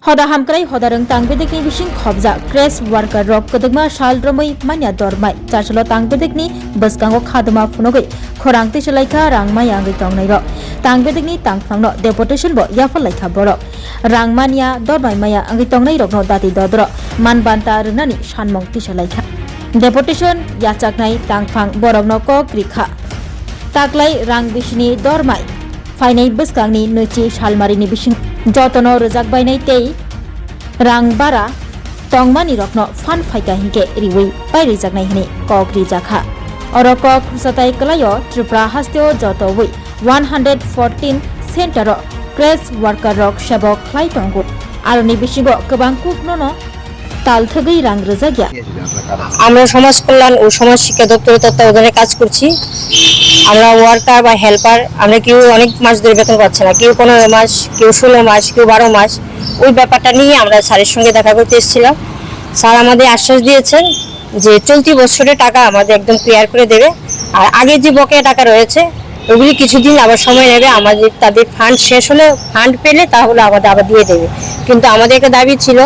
Hoda hamkrai hodarang tangbedekni bising khobja crash worker rok kodagma shalromai manya dormai charchalo tangbedekni baskango khadma phunogoi khorang tisalaika rangmaya angai tongnai ro tangbedekni tangphangno deportation bo yafal laika boro rangmania dormai maya angai tongnai rokno dati dodro manbanta runani sanmong tisalaika deportation yachaknai tangphang borokno ko krikha taklai rang bisini dormai फाइनाय बसकांनि नैथि सालमारिनि बिसिं जतनो रोजाकबायनाय तै रां बारा तंगमानि रकनो फान फाइका हिंके रिवै bye रिजाकनाय हिनि कक रिजाखा अरक खुसाताय कलायो Tripura हास्तेओ जतवै 114 centre crash worker रक सेबक ख्लाय तंगु आरोनि बिसिंगो गोबां कुकनो तालथगै रां रोजागिया আমরা সমাজ কল্যাণ ও সমাজ শিক্ষা দপ্তরের তত্ত্বাবধানে কাজ করছি। আমরা ওয়ার্কার বা হেল্পার, আমরা কেউ অনেক মাস ধরে বেতন পাচ্ছে না, কেউ 15 মাস, কেউ 16 মাস, কেউ 12 মাস। ওই ব্যাপারটা নিয়ে আমরা স্যারের সঙ্গে দেখা করতে এসেছিলাম। স্যার আমাদের আশ্বাস দিয়েছেন যে চলতি বছরের টাকা আমাদের একদম ক্লিয়ার করে দেবে, আর আগে যে বকেয়া টাকা রয়েছে ওগুলি কিছুদিন আবার সময় নেবে, আমাদের তাদের ফান্ড শেষ হলে ফান্ড পেলে তাহলে আমাদের আবার দিয়ে দেবে। কিন্তু আমাদের একটা দাবি ছিল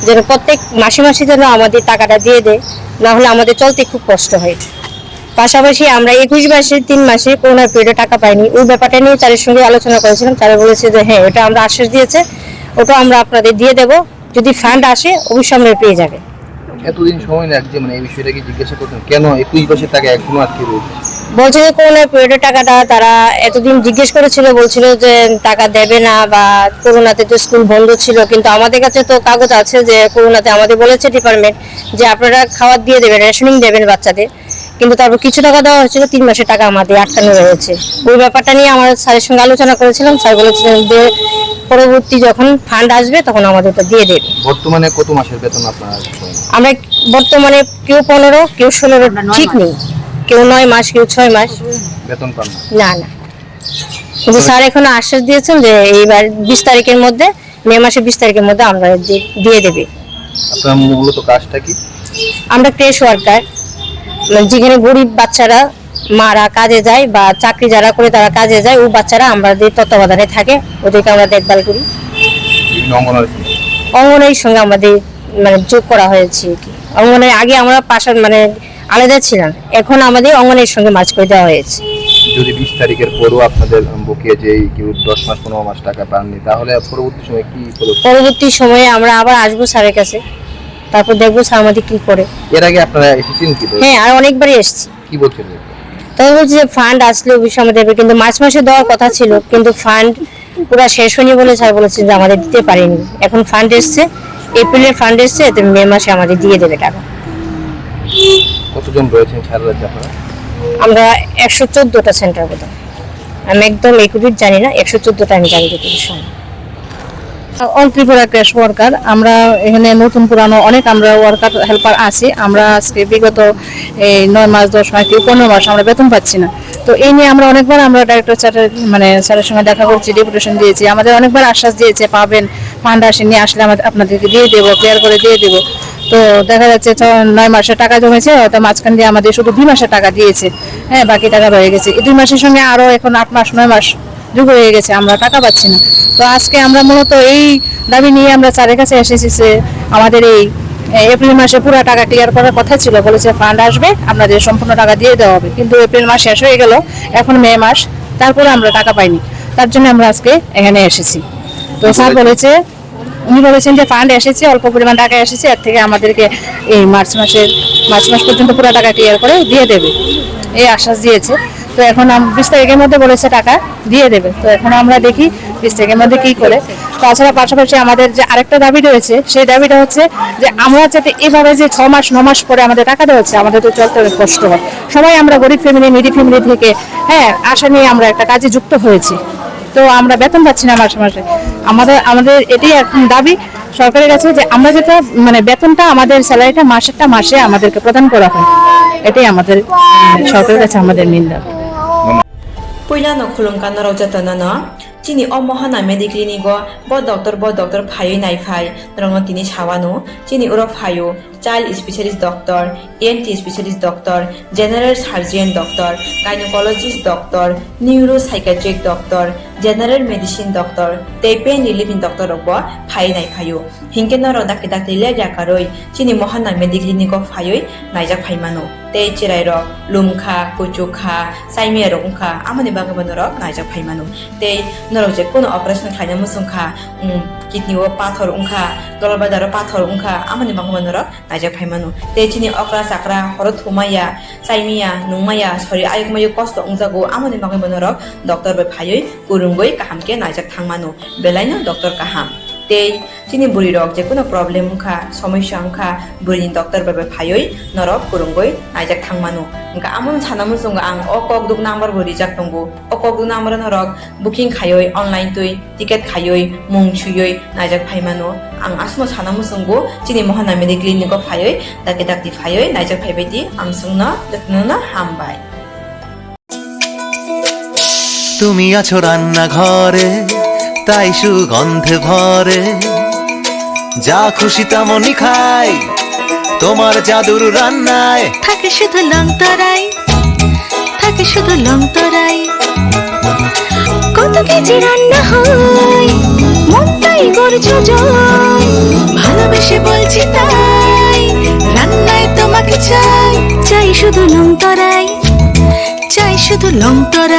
যেন প্রত্যেক মাসে মাসে যেন আমাদের টাকাটা দিয়ে দেয়, না হলে আমাদের চলতে খুব কষ্ট হয়। পাশাপাশি আমরা 21 মাসে 3 মাসে করোনা পিরিয়ডে টাকা পাইনি, ওই ব্যাপারটা নিয়ে স্যারের সঙ্গে আলোচনা করেছিলাম। স্যার বলেছে যে হ্যাঁ, ওটা আমরা আশ্বাস দিয়েছে, ওটা আমরা আপনাদের দিয়ে দেব, যদি ফান্ড আসে অবশ্যই আমরা পেয়ে যাবে। এতদিন সময় লাগছে, মানে এই বিষয়টা কি জিজ্ঞাসা করতেন কেন 21 মাসের টাকা এখনো আটকে রয়েছে? বলছে যে করোনা পিরিয়ডের টাকাটা তারা এতদিন জিজ্ঞেস করেছিল, বলছিল যে টাকা দেবে না, বা করোনাতে তো স্কুল বন্ধ ছিল। কিন্তু আমাদের কাছে তো কাগজ আছে যে করোনাতে আমাদের বলেছে ডিপার্টমেন্ট যে আপনারা খাবার দিয়ে দেবেন, রেশনিং দেবেন বাচ্চাদের, কিন্তু তারপর কিছু টাকা দেওয়া হয়েছিল, 3 মাসের টাকা আমাদের আটকানো রয়েছে। ওই ব্যাপারটা নিয়ে আমরা স্যারের সঙ্গে আলোচনা করেছিলাম। স্যার বলেছিলেন যে পরবর্তী যখন ফান্ড আসবে তখন আমাদের ওটা দিয়ে দেবে। বর্তমানে কত মাসের বেতন আপনারা? আমরা বর্তমানে কেউ 15, কেউ 16, ঠিক নেই, কেউ 9 মাস, কেউ 6 মাস বেতন পান না। কিন্তু স্যার এখনো আশ্বাস দিয়েছেন যে এইবার 20 তারিখের মধ্যে, মে মাসের 20 তারিখের মধ্যে আমরা দিয়ে দেবে। আপনার মূলত কাজটা কি? আমরা ক্রেশ ওয়ার্কার, যেখানে গরিব বাচ্চারা মারা কাজে যায় বা চাকরি যারা করে তারা কাজে যায়, ওই বাচ্চারা আমাদের তত্ত্বাবধানে থাকে, ওদেরকে আমরা দেখভাল করি। অঙ্গনারীর সঙ্গে আমাদের মানে যোগ করা হয়েছে। অঙ্গনারী আগে আমরা পাশার মানে আলাদা ছিলাম, এখন আমাদের অঙ্গনারীর সঙ্গে মাছ করে দেওয়া হয়েছে। যদি 20 তারিখের পরও আপনাদের বকেয়া যে কেউ 10 মাস 15 মাস টাকা পাননি, তাহলে পরবর্তী সময় কি? পরবর্তী সময়ে আমরা আবার আসবো স্যারের কাছে, তারপর দেখবো স্যার আমাদের কি করে। এর আগে আপনারা এসেছেন কি? হ্যাঁ, আর অনেকবারই এসেছি। কি বলছেন? তবে বলছি যে ফান্ড আসলে অবশ্যই আমাদের দেবে, কিন্তু মার্চ মাসে দেওয়ার কথা ছিল, কিন্তু ফান্ড পুরো শেষ হয়নি বলে স্যার বলেছেন যে আমাদের দিতে পারেনি। এখন ফান্ড এসছে, এপ্রিলের ফান্ড এসছে, এতে মে মাসে আমাদের দিয়ে দেবে টাকা। কতজন রয়েছেন সারা রাজ্যে আপনারা? আমরা 114টা সেন্টার বোধ, আমি একদম একুরেট জানি না, 114টা আমি জানি যতটুকু সময়। অল ত্রিপুরা ক্রেশ ওয়ার্কার, আমরা এখানে নতুন পুরানো অনেক আমরা ওয়ার্কার হেল্পার আছি। আমরা আজকে বিগত এই 9 মাস 10 মাস কি 15 মাস আমরা বেতন পাচ্ছি না। তো এই নিয়ে আমরা অনেকবার আমরা ডাইরেক্টর স্যারের মানে স্যারের সঙ্গে দেখা করছি, ডেপুটেশন দিয়েছি, আমাদের অনেকবার আশ্বাস দিয়েছে পাবেন, ফান্ড আসেনি, আসলে আমাদের আপনাদেরকে দিয়ে দেবো, ক্লিয়ার করে দিয়ে দেবো। তো দেখা যাচ্ছে 9 মাসের টাকা জমেছে, হয়তো মাঝখান দিয়ে আমাদের শুধু 2 মাসের টাকা দিয়েছে, হ্যাঁ, বাকি টাকা রয়ে গেছে। এই 2 মাসের সঙ্গে আরো এখন 8 মাস 9 মাস যুগ হয়ে গেছে, আমরা টাকা পাচ্ছি না। তো আজকে আমরা মূলত এই দাবি নিয়ে আমরা স্যারের কাছে এসেছি যে আমাদের এই এপ্রিল মাসে পুরো টাকা ক্লিয়ার করার কথা ছিল, বলেছে ফান্ড আসবে, আপনাদের সম্পূর্ণ টাকা দিয়ে দেওয়া হবে। কিন্তু এপ্রিল মাস শেষ হয়ে গেল, এখন মে মাস, তারপরে আমরা টাকা পাইনি। তার জন্য আমরা আজকে এখানে এসেছি। তো স্যার উনি বলেছেন যে ফান্ড এসেছে, অল্প পরিমাণ টাকা এসেছে, এর থেকে আমাদেরকে এই মার্চ মাস পর্যন্ত পুরো টাকা ক্লিয়ার করে দিয়ে দেবে, এই আশ্বাস দিয়েছে। তো এখন 20 তারিখের মধ্যে বলেছে টাকা দিয়ে দেবে। তো এখন আমরা দেখি 20 তারিখের মধ্যে কি করে। তাছাড়া পাশাপাশি আমাদের যে আরেকটা দাবি রয়েছে, সেই দাবিটা হচ্ছে যে আমরা যাতে এভাবে যে 6 মাস 9 মাস পরে আমাদের টাকা দেওয়া হচ্ছে, আমাদের তো চলতে অনেক কষ্ট হয়। সবাই আমরা গরিব ফ্যামিলি, নিডি ফ্যামিলি থেকে, হ্যাঁ, আশা নিয়ে আমরা একটা কাজে যুক্ত হয়েছি। তো আমরা বেতন পাচ্ছি না মাসে মাসে। আমাদের এটাই এখন দাবি সরকারের কাছে যে আমরা যেটা মানে বেতনটা, আমাদের স্যালারিটা মাসে আমাদেরকে প্রদান করা হয়, এটাই আমাদের সরকারের কাছে আমাদের মেইন দাবি। Puilano khulungkan raujatana chini omohana mediclinigo bo doctor phayo nai phai rongo tini sawano chini uro phayo child specialist doctor, ENT specialist doctor, general surgeon doctor, gynecologist doctor, neuropsychiatric doctor, general medicine doctor তে pen রিলিফিং doctor রব phi নাই ফাইও হিংকে নর ডাকি ডাকি লে জাকারই চিনি মহানা মেডিক্লিনিক ফাইই নাইজাক ফাইমানো তে চিরাই rock লুমখা কুচুখা সাইমিয়া রকখা আমনি বাগব নরক নাইজাক ফাইমানো তে নরক যে কোন অপারেশন খাইনা মুসুংখা কিডনিও পাথর উংখা গলবাদার পাথর উংখা আমনি বাগব নরক নাইজাক ফাইমানো তে চিনি অকরা চাকরা হর থুমাইয়া সাইমিয়া নুমাইয়া সরি আয়ুকমায়ু কষ্ট উংজাগো আমনি বাগব নরক ডক্টর বে ফাইই কুরুঙ্গই কাহামকে নাইজাক থাংমানো বেলাইনো ডক্টর কাহাম তে চিনি বুড়ি রক যে কোনো প্রবলেম উংখা সমস্যা উংখা বুড়িনি ডক্টর বে ফাইই নরক কুরুঙ্গই নাইজাক থাংমানো nga amon chanamu sunga ang okok duk number bo rijak tongo okok duk number norok booking khayoi online tui ticket khayoi mung chuyoi naijak phaimano ang asmo chanamu sungo chini mohana mediclinic ko phayoi dake dakti phayoi naijak phaibeti am sungna jatnona hambai তুমি আছো রান্না ঘরে তাই সুগন্ধে ভরে যা খুশি তেমনই খাই তোমার জাদুর রান্নায় থাকে শুধু লং তরাই থাকে শুধু লং তরাই কত কেজি রান্না হয় মনটাই করছো জয় ভালোবেসে বলছি তাই রান্নায় তোমাকে চাই চাই শুধু লং তরাই চাই শুধু লং তরাই